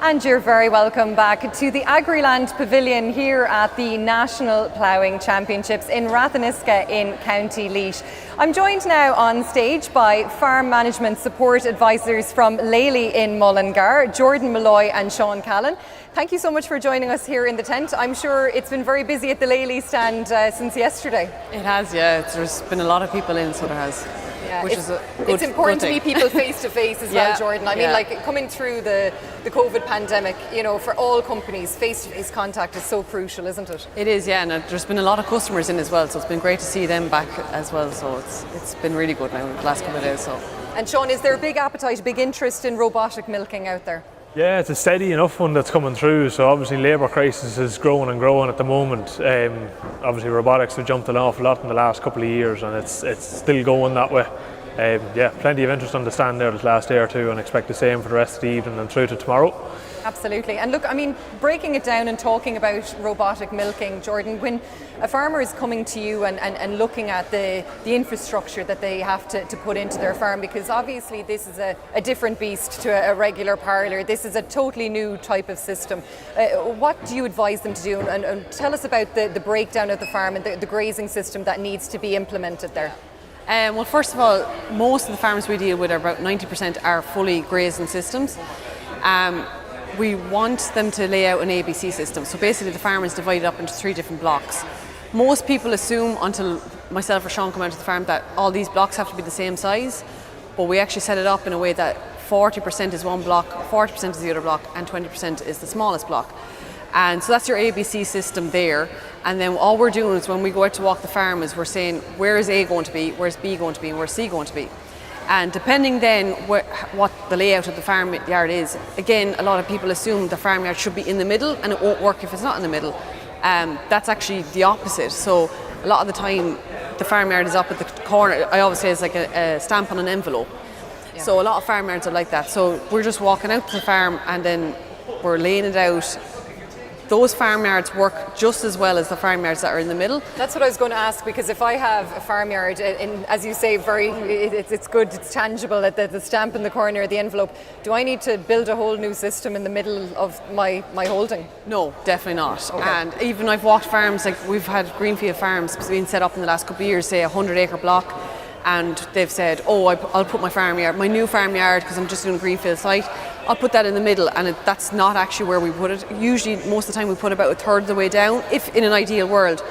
And you're very welcome back to the Agriland Pavilion here at the National Ploughing Championships in Ratheniska in County Laois. I'm joined now on stage by Farm Management Support Advisors from Lely in Mullingar, Jordan Molloy and Sean Callan. Thank you so much for joining us here in the tent. I'm sure it's been very busy at the Lely stand since yesterday. It has, yeah. There's been a lot of people in, so there has. Yeah, which is a good, it's important good to meet people face to face as well, Jordan. I mean, like coming through the COVID pandemic, you know, for all companies, face to face contact is so crucial, isn't it? It is, yeah. And there's been a lot of customers in as well, so it's been great to see them back as well. So it's been really good now in the last couple of days. So. And Sean, is there a big appetite, a big interest in robotic milking out there? Yeah, it's a steady enough one that's coming through. So obviously labour crisis is growing and growing at the moment. Obviously robotics have jumped an awful lot in the last couple of years, and it's still going that way. Plenty of interest on the stand there this last day or two, and expect the same for the rest of the evening and through to tomorrow. Absolutely. And look, I mean, breaking it down and talking about robotic milking, Jordan, when a farmer is coming to you and looking at the infrastructure that they have to put into their farm, because obviously this is a different beast to a regular parlour, this is a totally new type of system. What do you advise them to do? And tell us about the breakdown of the farm and the grazing system that needs to be implemented there. Well, first of all, most of the farms we deal with are about 90% are fully grazing systems. We want them to lay out an ABC system. So basically the farm is divided up into 3 different blocks. Most people assume, until myself or Sean come out to the farm, that all these blocks have to be the same size, but we actually set it up in a way that 40% is one block, 40% is the other block, and 20% is the smallest block. And so that's your ABC system there. And then all we're doing is when we go out to walk the farm is we're saying, where is A going to be, where's B going to be, and where's C going to be? And depending then what the layout of the farmyard is, again, a lot of people assume the farmyard should be in the middle, and it won't work if it's not in the middle. That's actually the opposite. So a lot of the time, the farmyard is up at the corner. I always say it's like a stamp on an envelope. Yeah. So a lot of farmyards are like that. So we're just walking out to the farm and then we're laying it out. Those farmyards work just as well as the farmyards that are in the middle. That's what I was going to ask, because if I have a farmyard, as you say, it's good, it's tangible, the stamp in the corner of the envelope, do I need to build a whole new system in the middle of my holding? No, definitely not. Okay. And even I've walked farms, like we've had greenfield farms being set up in the last couple of years, say a 100-acre block, and they've said, I'll put my new farmyard, because I'm just doing a greenfield site, I'll put that in the middle, and that's not actually where we put it. Usually, most of the time, we put it about a third of the way down. If in an ideal world,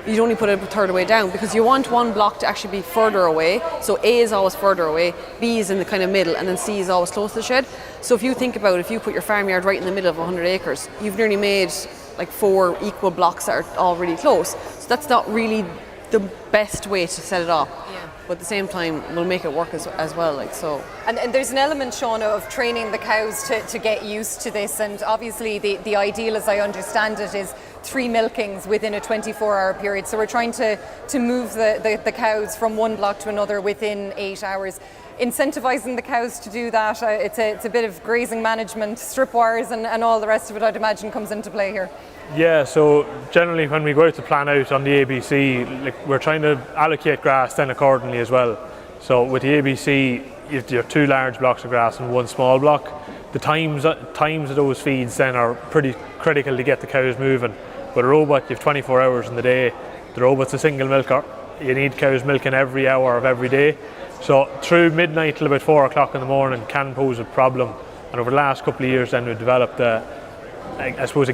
you'd only put it a third of the way down, because you want one block to actually be further away. So A is always further away, B is in the kind of middle, and then C is always close to the shed. So if you think about it, if you put your farmyard right in the middle of 100 acres, you've nearly made like 4 equal blocks that are all really close. So that's not really the best way to set it up. Yeah. But at the same time, we'll make it work as well, like so. And there's an element, Sean, of training the cows to get used to this. And obviously, the ideal, as I understand it, is 3 milkings within a 24-hour period. So we're trying to move the cows from one block to another within 8 hours. Incentivising the cows to do that, it's a bit of grazing management, strip wires, and all the rest of it, I'd imagine, comes into play here. Yeah, so generally when we go out to plan out on the ABC, we're trying to allocate grass then accordingly as well. So with the ABC, you have 2 large blocks of grass and 1 small block. The times of those feeds then are pretty critical to get the cows moving. With a robot, you have 24 hours in the day. The robot's a single milker. You need cows milking every hour of every day. So through midnight till about 4 o'clock in the morning can pose a problem. And over the last couple of years then we've developed a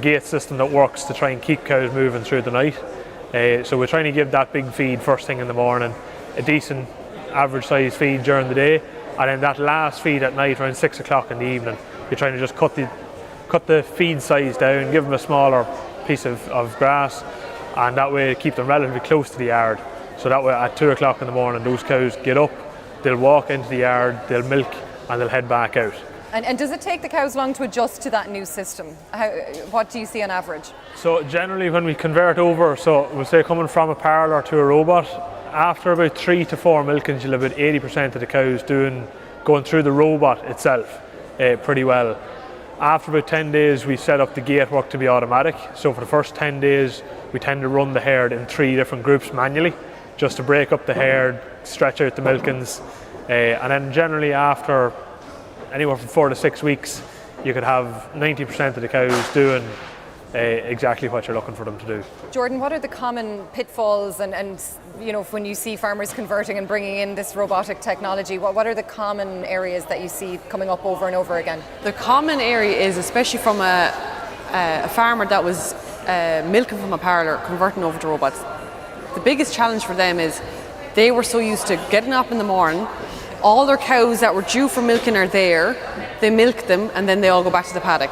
gate system that works to try and keep cows moving through the night. So we're trying to give that big feed first thing in the morning, a decent average size feed during the day, and then that last feed at night around 6 o'clock in the evening, you're trying to just cut the feed size down, give them a smaller piece of grass, and that way keep them relatively close to the yard. So that way at 2 o'clock in the morning those cows get up, they'll walk into the yard, they'll milk, and they'll head back out. And does it take the cows long to adjust to that new system? What do you see on average? So generally when we convert over, so we'll say coming from a parlour to a robot, after about 3 to 4 milkings you'll have about 80% of the cows going through the robot itself pretty well. After about 10 days we set up the gate work to be automatic. So for the first 10 days we tend to run the herd in 3 different groups manually, just to break up the herd, stretch out the milkings, and then generally after anywhere from 4 to 6 weeks you could have 90% of the cows doing exactly what you're looking for them to do. Jordan, what are the common pitfalls and when you see farmers converting and bringing in this robotic technology, what are the common areas that you see coming up over and over again? The common area is, especially from a farmer that was milking from a parlour, converting over to robots, the biggest challenge for them is they were so used to getting up in the morning, all their cows that were due for milking are there, they milk them and then they all go back to the paddock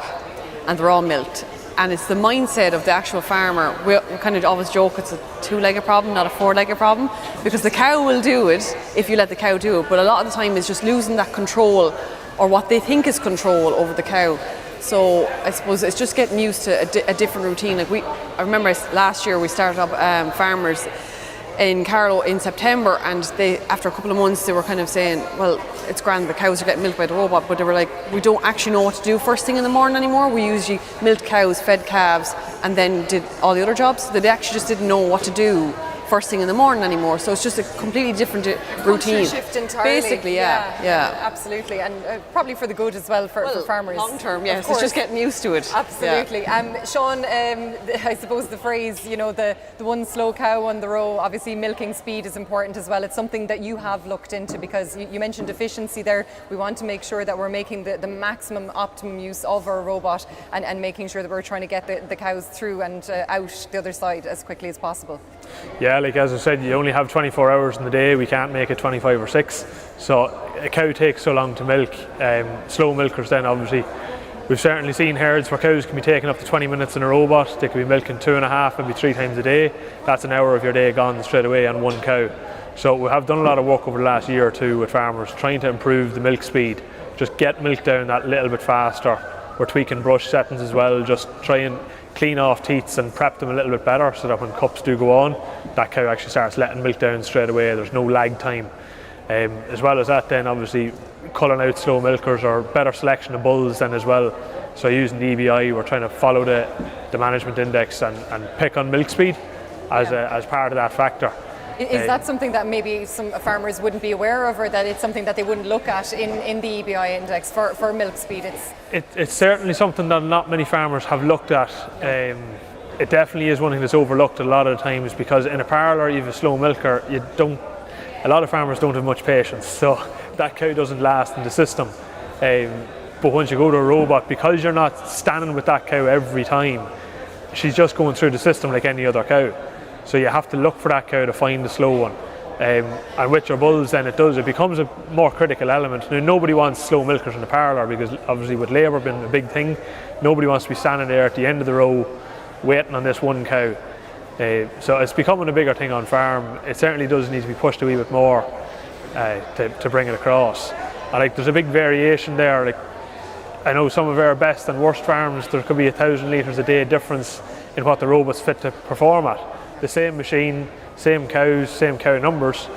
and they're all milked. And it's the mindset of the actual farmer. We kind of always joke it's a two-legged problem, not a four-legged problem, because the cow will do it if you let the cow do it, but a lot of the time it's just losing that control or what they think is control over the cow. So I suppose it's just getting used to a different routine. I remember last year we started up farmers in Carlow in September, and they, after a couple of months, they were kind of saying, well, it's grand, the cows are getting milked by the robot, but they were like, we don't actually know what to do first thing in the morning anymore. We usually milked cows, fed calves, and then did all the other jobs. So they actually just didn't know what to do first thing in the morning anymore. So it's just a completely different routine. Shift entirely. Basically, yeah. Absolutely, and probably for the good as well for farmers. Long term, yes. It's just getting used to it. Absolutely. Yeah. Sean, I suppose the phrase, the one slow cow on the row, obviously milking speed is important as well. It's something that you have looked into because you mentioned efficiency there. We want to make sure that we're making the maximum optimum use of our robot and making sure that we're trying to get the cows through and out the other side as quickly as possible. Yeah, like as I said, you only have 24 hours in the day. We can't make it 25 or 6. So a cow takes so long to milk. Slow milkers then obviously. We've certainly seen herds where cows can be taken up to 20 minutes in a robot. They could be milking 2.5, maybe 3 times a day. That's an hour of your day gone straight away on one cow. So we have done a lot of work over the last year or two with farmers trying to improve the milk speed. Just get milk down that little bit faster. We're tweaking brush settings as well, just try and clean off teats and prep them a little bit better so that when cups do go on, that cow actually starts letting milk down straight away. There's no lag time. As well as that, then obviously culling out slow milkers or better selection of bulls then as well. So using the EBI, we're trying to follow the management index and pick on milk speed as part of that factor. Is that something that maybe some farmers wouldn't be aware of, or that it's something that they wouldn't look at in the EBI index for milk speed? It's certainly something that not many farmers have looked at. It definitely is one thing that's overlooked a lot of the times because in a parlour you have a slow milker, a lot of farmers don't have much patience, so that cow doesn't last in the system. But once you go to a robot, because you're not standing with that cow every time, she's just going through the system like any other cow. So you have to look for that cow to find the slow one. And with your bulls then it becomes a more critical element. Now nobody wants slow milkers in the parlour because obviously with labour being a big thing, nobody wants to be standing there at the end of the row waiting on this one cow. So it's becoming a bigger thing on farm. It certainly does need to be pushed a wee bit more to bring it across. And there's a big variation there. I know some of our best and worst farms, there could be 1,000 litres a day difference in what the robot's fit to perform at. The same machine, same cows, same cow numbers,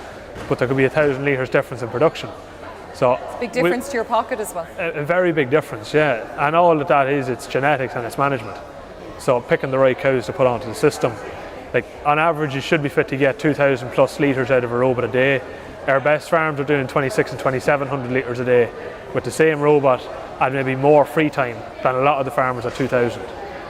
but there could be 1,000 litres difference in production. So it's a big difference to your pocket as well. A very big difference, yeah. And all that is, it's genetics and it's management. So picking the right cows to put onto the system. On average, you should be fit to get 2,000 plus litres out of a robot a day. Our best farms are doing 2,600 and 2,700 litres a day with the same robot and maybe more free time than a lot of the farmers at 2,000.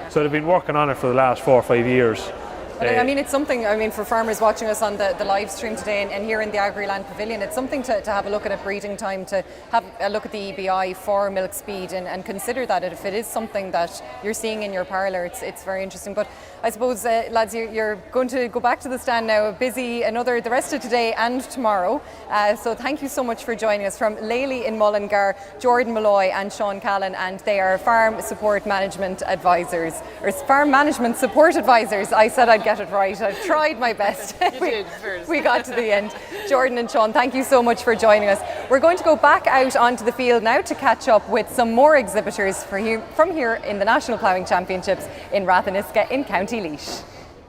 So they've been working on it for the last 4 or 5 years. I mean, it's something, for farmers watching us on the live stream today and here in the Agriland Pavilion, it's something to have a look at breeding time, to have a look at the EBI for milk speed and consider that if it is something that you're seeing in your parlour, it's very interesting. But I suppose, lads, you're going to go back to the stand now, busy the rest of today and tomorrow. So thank you so much for joining us from Lely in Mullingar, Jordan Molloy and Sean Callan, and they are Farm Support Management Advisors, or Farm Management Support Advisors. I said I'd get it right. I tried my best. We got to the end. Jordan and Sean, thank you so much for joining us. We're going to go back out onto the field now to catch up with some more exhibitors from here in the National Ploughing Championships in Ratheniska in County Laois.